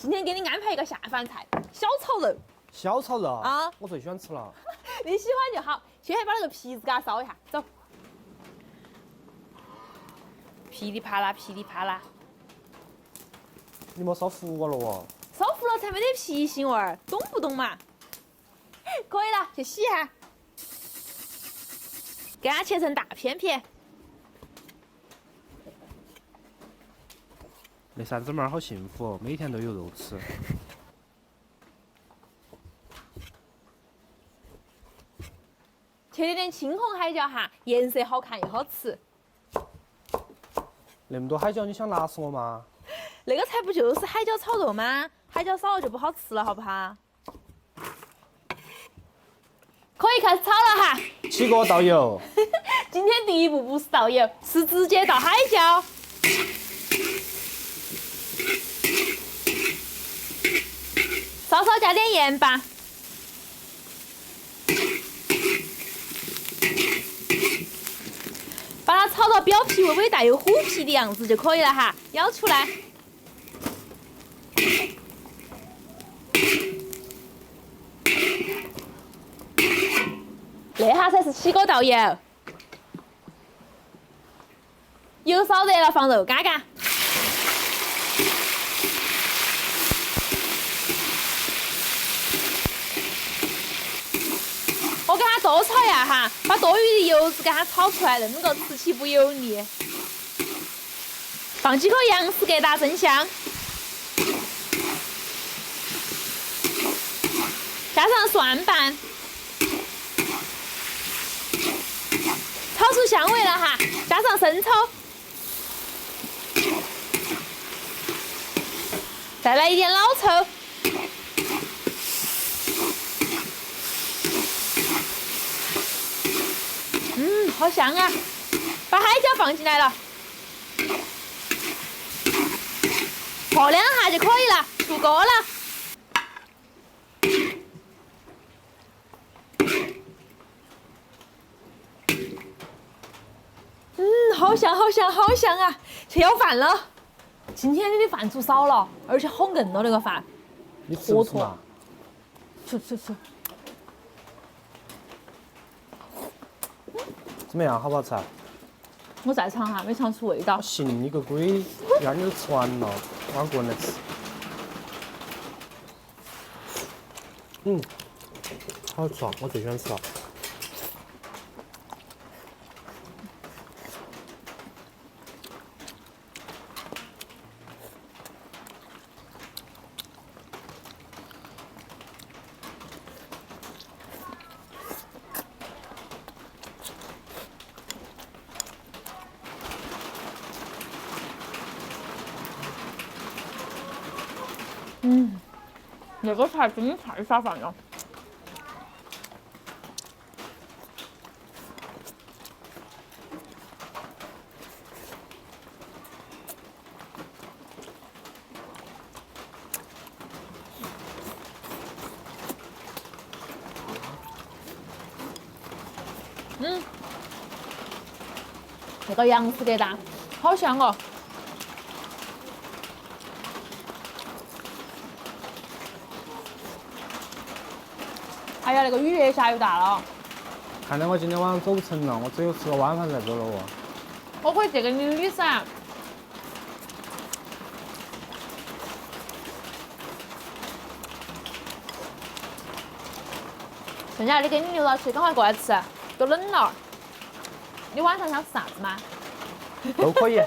今天给你安排一个下饭菜，小炒肉。小炒肉啊我最喜欢吃了。你喜欢就好。先把那个皮子给它烧一下，走。噼里啪啦，噼里啪啦，你莫烧糊我了哦。烧糊了才没得皮腥味儿，懂不懂嘛？可以了，去洗一下，给它切成大片片。那三姊妹儿好幸福哦，每天都有肉吃。切点青红海椒哈，颜色好看又好吃。那么多海椒，你想辣死我吗？那个菜不就是海椒炒肉吗？海椒少了就不好吃了，好不好？可以开始炒了哈。起锅倒油。今天第一步不是倒油，是直接倒海椒。稍稍加点盐吧。把它炒到表皮微微带有虎皮的样子就可以了哈，舀出来。那下才是起锅倒油，油烧热了放肉嘎嘎。我给它多炒一下哈，把多余的油脂给它炒出来，那么个吃起不油腻。放几颗杨丝疙瘩增香，加上蒜瓣，炒出香味了哈，加上生抽，再来一点老抽。好香啊！把海椒放进来了，和两下就可以了，出锅了。好香，好香，好香啊！去要饭了。今天你的饭煮少了，而且好硬哦，那个饭。你吃不吃嘛？吃。怎么样？好不好吃啊？我再尝哈，没尝出味道。信你个鬼！一下你都吃完了，我一个人来吃。好吃啊！我最喜欢吃了。那个菜真的太下饭了。那个杨丝疙瘩，好香哦！哎呀，那个雨越下越大了。看来我今天晚上走不成了，我只有吃个晚饭才走了哦。我可以借给你的雨伞。剩下的给你留到起，赶快过来吃，都冷了。你晚上想吃啥子吗？都可以。